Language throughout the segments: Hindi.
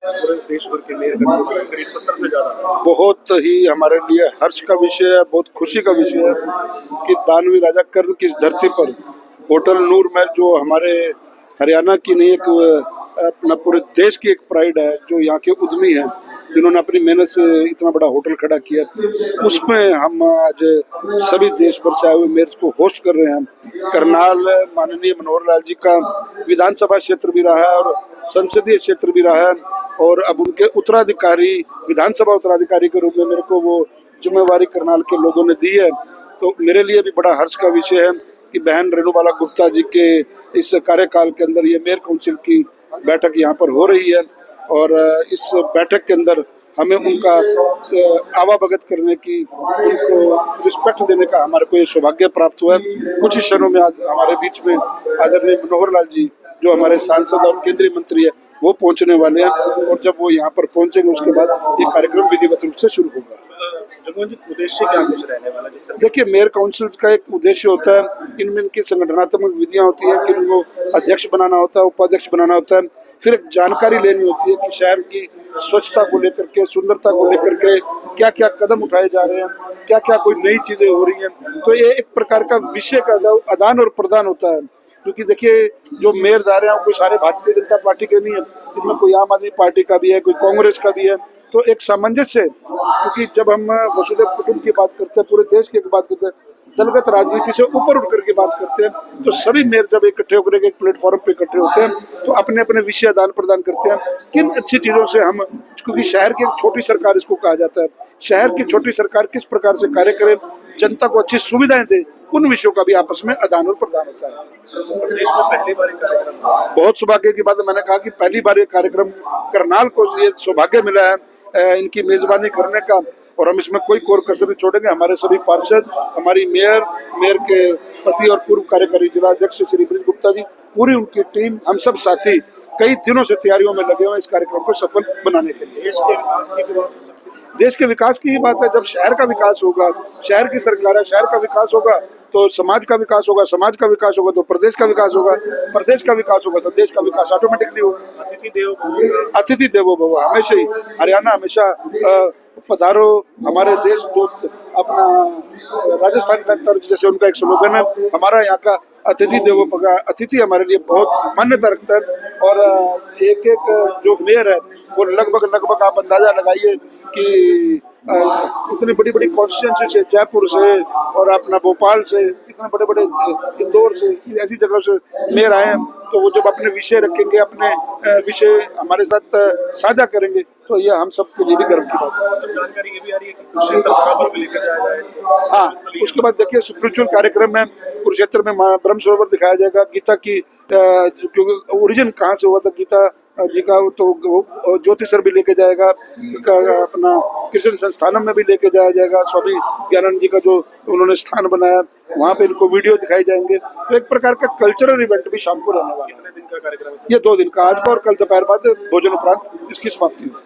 पूरे देश भर के मेयर का टोटल करीब 70 से ज़्यादा। बहुत ही हमारे लिए हर्ष का विषय है, बहुत खुशी का विषय है कि दानवी राजा कर्ण की इस धरती पर होटल नूर महल, जो हमारे हरियाणा की नहीं, एक अपना पूरे देश की एक प्राइड है, जो यहाँ के उद्यमी हैं जिन्होंने अपनी मेहनत से इतना बड़ा होटल खड़ा किया, उसमें हम आज सभी देश भर से आए हुए मेयर्स को होस्ट कर रहे हैं। करनाल माननीय मनोहर लाल जी का विधानसभा क्षेत्र भी रहा है और संसदीय क्षेत्र भी रहा है, और अब उनके उत्तराधिकारी, विधानसभा उत्तराधिकारी के रूप में मेरे को वो जिम्मेवारी करनाल के लोगों ने दी है। तो मेरे लिए भी बड़ा हर्ष का विषय है कि बहन रेणुबाला गुप्ता जी के इस कार्यकाल के अंदर ये मेयर काउंसिल की बैठक यहाँ पर हो रही है, और इस बैठक के अंदर हमें उनका आवाभगत करने की, उनको रिस्पेक्ट देने का हमारे को ये सौभाग्य प्राप्त हुआ है। कुछ ही क्षणों में आज हमारे बीच में आदरणीय मनोहर लाल जी, जो हमारे सांसद और केंद्रीय मंत्री है, वो पहुंचने वाले हैं, और जब वो यहाँ पर पहुंचेंगे उसके बाद ये कार्यक्रम विधिवत रूप से शुरू होगा। जगमोहन जी, उद्देश्य क्या कुछ रहने वाला जिस तरह देखिए, मेयर काउंसिल्स का एक उद्देश्य होता है, इनमें इनकी संगठनात्मक विधियां होती हैं कि इनको अध्यक्ष बनाना होता है, उपाध्यक्ष बनाना होता है, फिर एक जानकारी लेनी होती है कि शहर की स्वच्छता को लेकर के, सुंदरता को लेकर के क्या क्या कदम उठाए जा रहे हैं, क्या क्या कोई नई चीजें हो रही हैं। तो ये एक प्रकार का विषय का आदान और प्रदान होता है, क्योंकि देखिए जो मेयर आ रहे हैं कोई सारे भारतीय जनता पार्टी के नहीं है, इनमें कोई आम आदमी पार्टी का भी है, कोई कांग्रेस का भी है। तो एक सामंजस्य, क्योंकि जब हम वसुधैव कुटुंब की बात करते हैं, पूरे देश की बात करते हैं, दलगत राजनीति से ऊपर उठ करके बात करते हैं, तो सभी मेयर जब इकट्ठे होकर एक प्लेटफॉर्म पे इकट्ठे होते हैं तो अपने अपने विषय आदान प्रदान करते हैं, किन अच्छी चीजों से हम, क्योंकि शहर की एक छोटी सरकार इसको कहा जाता है, शहर की छोटी सरकार किस प्रकार से कार्य करे, जनता को अच्छी सुविधाएं दे, उन विषयों का भी आपस में आदान और प्रदान होता है। प्रदेश में पहली बार कार्यक्रम बहुत सौभाग्य की बात है, मैंने कहा कि पहली बार ये कार्यक्रम करनाल को ये सौभाग्य मिला है इनकी मेजबानी करने का, और हम इसमें कोई कोर कसर नहीं छोड़ेंगे। हमारे सभी पार्षद, हमारी मेयर के पति और पूर्व कार्यकारी जिला अध्यक्ष श्री ब्रिज गुप्ता जी, पूरी उनकी टीम, हम सब साथी कई दिनों से तैयारियों में लगे हुए हैं इस कार्यक्रम को सफल बनाने के लिए। देश के विकास की भी बात हो सकती है। देश के विकास की ही बात है, जब शहर का विकास होगा, शहर की सरकार है, शहर का विकास होगा तो समाज का विकास होगा, समाज का विकास होगा तो प्रदेश का विकास होगा, प्रदेश का विकास होगा तो देश का विकास ऑटोमेटिकली होगा। अतिथि देवो भव, हमेशा ही हरियाणा हमेशा पधारो हमारे देश, जो अपना राजस्थान का तर्ज जैसे उनका एक स्लोगन है, हमारा यहाँ का अतिथि देवो भव, अतिथि हमारे लिए बहुत मान्यता रखता है। और एक एक जो मेयर है वो लगभग आप अंदाजा लगाइए कि इतनी बड़ी बड़ी कॉन्स्टिट्यूंसी से, जयपुर से और अपना भोपाल से, इतने बड़े बड़े इंदौर से, ऐसी जगह से मेयर आए हैं, तो वो जब अपने विषय रखेंगे, अपने विषय हमारे साथ साझा करेंगे, तो ये हम सब के लिए भी गर्व की बात है। जानकारी ये भी आ रही है कि कुरुक्षेत्र बराबर भी लेकर जाया जाए। हाँ, उसके बाद देखिए स्पिरिचुअल कार्यक्रम है, कुरुक्षेत्र में ब्रह्म सरोवर दिखाया जाएगा, गीता की क्योंकि ओरिजिन कहाँ से हुआ था गीता जी का, तो ज्योतिषर भी लेके जाएगा, अपना कृष्ण संस्थानम में भी लेके जाया जाएगा, स्वामी ज्ञानंद जी का जो उन्होंने स्थान बनाया, वहाँ पे इनको वीडियो दिखाई जाएंगे। तो एक प्रकार का कल्चरल इवेंट भी शाम को रहने वाला है। कितने दिन का कार्यक्रम है? ये 2 दिन का, आज का और कल दोपहर बाद भोजन उपरांत इसकी समाप्ति होगी।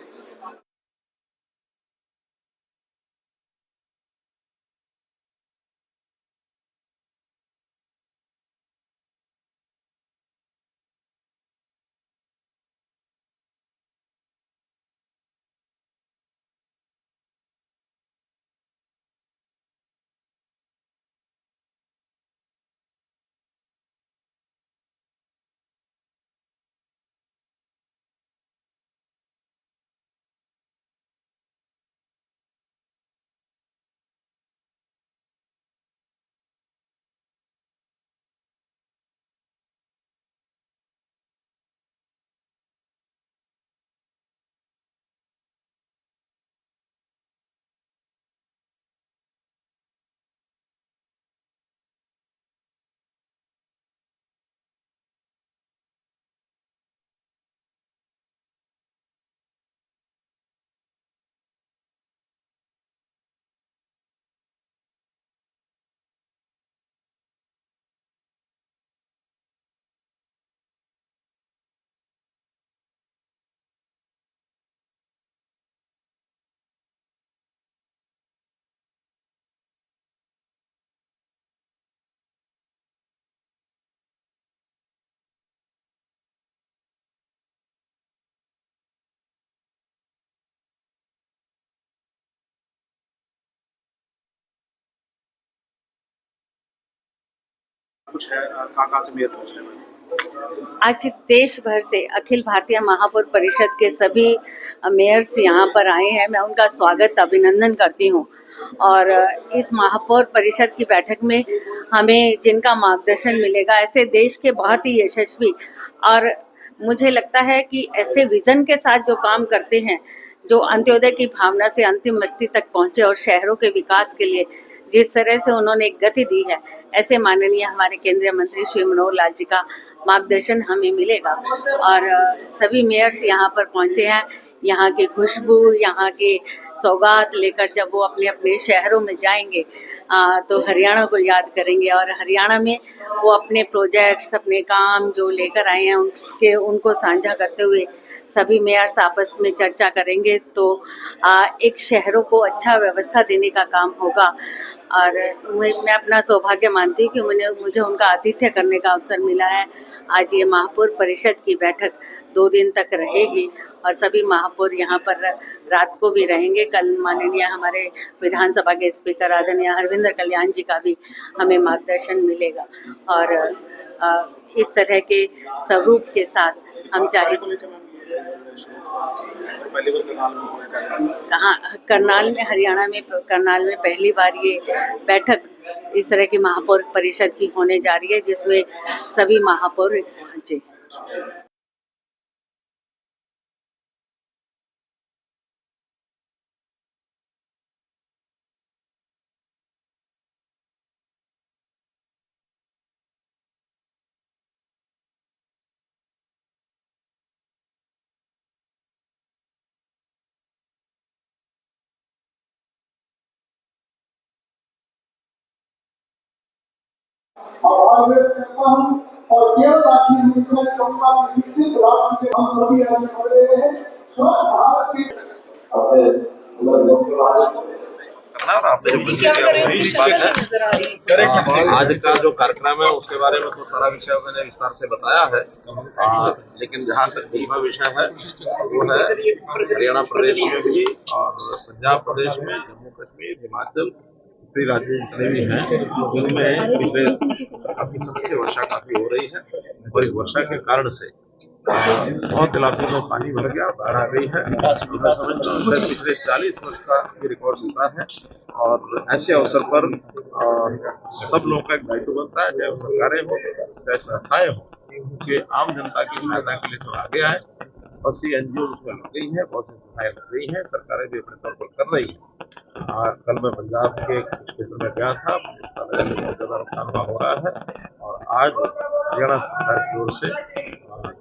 कुछ है, कहाँ से मेयर पहुँच रहे हैं? आज देश भर से अखिल भारतीय महापौर परिषद के सभी मेयर्स यहाँ पर आए हैं। मैं उनका स्वागत अभिनंदन करती हूँ। और इस महापौर परिषद की बैठक में हमें जिनका मार्गदर्शन मिलेगा, ऐसे देश के बहुत ही यशस्वी और मुझे लगता है कि ऐसे विजन के साथ जो काम करते हैं, जो अंत्योदय की भावना से अंतिम व्यक्ति तक पहुँचे और शहरों के विकास के लिए जिस तरह से उन्होंने एक गति दी है, ऐसे माननीय हमारे केंद्रीय मंत्री श्री मनोहर लाल जी का मार्गदर्शन हमें मिलेगा। और सभी मेयर्स यहाँ पर पहुँचे हैं। यहाँ की खुशबू, यहाँ के सौगात लेकर जब वो अपने अपने शहरों में जाएंगे तो हरियाणा को याद करेंगे। और हरियाणा में वो अपने प्रोजेक्ट्स, अपने काम जो लेकर आए हैं उनको साझा करते हुए सभी मेयर्स आपस में चर्चा करेंगे तो एक शहरों को अच्छा व्यवस्था देने का काम होगा। और मैं अपना सौभाग्य मानती हूँ कि मुझे उनका आतिथ्य करने का अवसर मिला है। आज ये महापौर परिषद की बैठक 2 दिन तक रहेगी और सभी महापौर यहाँ पर रात को भी रहेंगे। कल माननीय हमारे विधानसभा के स्पीकर आदरणीय हरविंदर कल्याण जी का भी हमें मार्गदर्शन मिलेगा। और इस तरह के स्वरूप के साथ हम चाहे कहाँ करनाल में, हरियाणा में करनाल में पहली बार ये बैठक इस तरह की महापौर परिषद की होने जा रही है, जिसमें सभी महापौर पहुंचे। और केवल राष्ट्रीय मिशन चौथा विकसित राष्ट्र से हम सभी आगे बढ़ रहे हैं। स्वच्छ भारत की आज का जो कार्यक्रम है उसके बारे में तो सारा विषय मैंने विस्तार से बताया है। लेकिन जहाँ तक दूसरा विषय है वो है हरियाणा प्रदेश में भी और पंजाब प्रदेश में, जम्मू कश्मीर, हिमाचल, उत्तरी राज्य जितने भी हैं जिनमें पिछले काफी समय से वर्षा काफी हो रही है और इस वर्षा के कारण से बहुत इलाकों में पानी भर गया, बाढ़ आ गई है। मैं समझता हूँ पिछले 40 वर्ष का ये रिकॉर्ड होता है और ऐसे अवसर पर सब लोगों का एक दायित्व बनता है, चाहे वो सरकारें हो चाहे संस्थाएं हो, कि आम जनता की सहायता के लिए सब आगे आए। बहुत सी एनजीओ उसमें लग गई है, बहुत सी संस्थाएं लग रही हैं, सरकारें भी अपने तौर पर कर रही हैं। कल मैं पंजाब के क्षेत्र में गया था, बहुत ज्यादा नुकसान हो रहा है। और आज हरियाणा सरकार की ओर से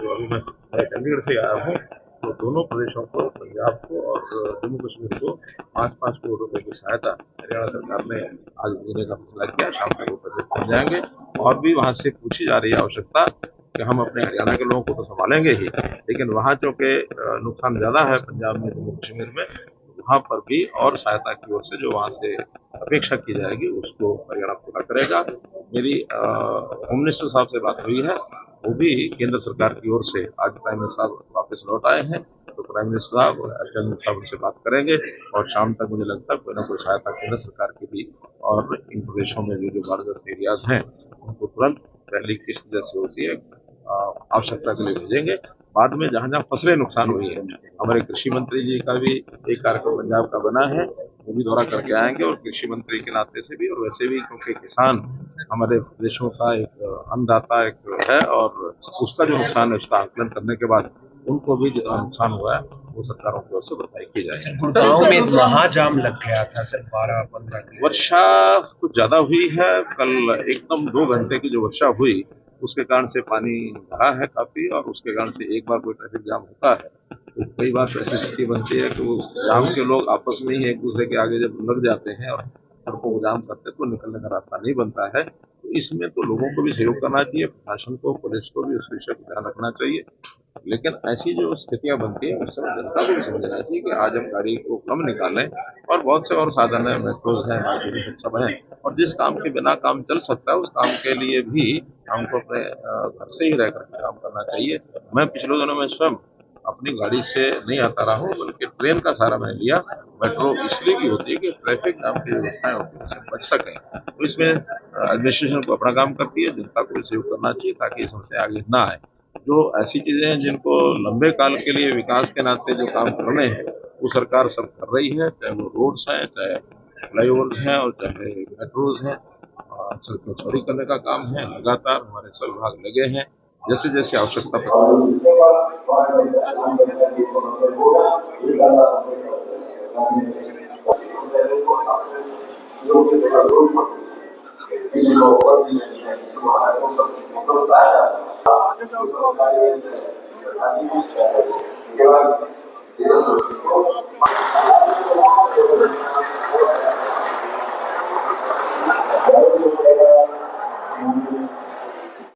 जो अभी मैं चंडीगढ़ से आया हूँ, तो दोनों प्रदेशों को, पंजाब को और जम्मू कश्मीर को 5-5 करोड़ रुपए की सहायता हरियाणा सरकार ने आज देने का फैसला किया। शाम तक वो पैसे पहुंच जाएंगे। और भी वहां से पूछी जा रही है आवश्यकता कि हम अपने हरियाणा के लोगों को तो संभालेंगे ही, लेकिन वहाँ चूंकि नुकसान ज्यादा है पंजाब में, जम्मू कश्मीर में, वहाँ पर भी और सहायता की ओर से जो वहाँ से अपेक्षा की जाएगी उसको हरियाणा पूरा करेगा। मेरी होम मिनिस्टर साहब से बात हुई है, वो भी केंद्र सरकार की ओर से आज प्राइम मिनिस्टर साहब वापस लौट आए हैं, तो प्राइम मिनिस्टर साहब और अर्जुन साहब उनसे बात करेंगे और शाम तक मुझे लगता है कोई ना कोई सहायता केंद्र सरकार की भी और इन प्रदेशों में जो बाढ़ग्रस्त एरियाज हैं उनको तुरंत पहली किस्त जैसे होती है आवश्यकता के लिए भेजेंगे। बाद में जहाँ जहाँ फसलें नुकसान हुई है, हमारे कृषि मंत्री जी का भी एक कार्यक्रम पंजाब का बना है, वो भी दौरा करके आएंगे। और कृषि मंत्री के नाते से भी और वैसे भी, क्योंकि किसान हमारे प्रदेशों का एक अन्नदाता एक है और उसका जो नुकसान है उसका आकलन करने के बाद उनको भी जितना नुकसान हुआ है वो सरकारों की ओर से भरपाई की जाएगी। गुड़गांव में महाजाम लग गया था सर, 12-15 वर्षा कुछ ज्यादा हुई है। कल एकदम 2 घंटे की जो वर्षा हुई उसके कारण से पानी भरा है काफी, और उसके कारण से एक बार कोई ट्रैफिक जाम होता है तो कई बार ऐसी स्थिति बनती है कि वो जाम के लोग आपस में ही एक दूसरे के आगे जब लग जाते हैं और सड़कों को जाम करते हैं तो निकलने का रास्ता नहीं बनता है। तो इसमें तो लोगों को भी सहयोग करना चाहिए, प्रशासन को, पुलिस को भी उस विषय पर ध्यान रखना चाहिए। लेकिन ऐसी जो स्थितियां बनती है उस समय जनता को भी समझना चाहिए कि आज हम गाड़ी को कम निकालें और बहुत से और साधन है, मेट्रोज हैं, सब है, और जिस काम के बिना काम चल सकता है उस काम के लिए भी हमको अपने घर से ही रहकर काम करना चाहिए। मैं पिछले दिनों में स्वयं अपनी गाड़ी से नहीं आता रहा हूँ, बल्कि ट्रेन का सहारा मैंने लिया। मेट्रो इसलिए भी होती है कि ट्रैफिक जाम की व्यवस्थाएं होती है उससे बच सकें। तो इसमें एडमिनिस्ट्रेशन को अपना काम करती है, जनता को सहयोग करना चाहिए ताकि ये समस्या आगे ना आए। जो ऐसी चीजें हैं जिनको लंबे काल के लिए विकास के नाते जो काम करने हैं वो सरकार सब कर रही है, चाहे वो रोड्स हैं, चाहे फ्लाईओवर्स हैं और चाहे मेट्रोज हैं। सड़कें चौड़ी करने का काम है, लगातार हमारे सब विभाग लगे हैं। जैसे जैसे आवश्यकता पड़ती है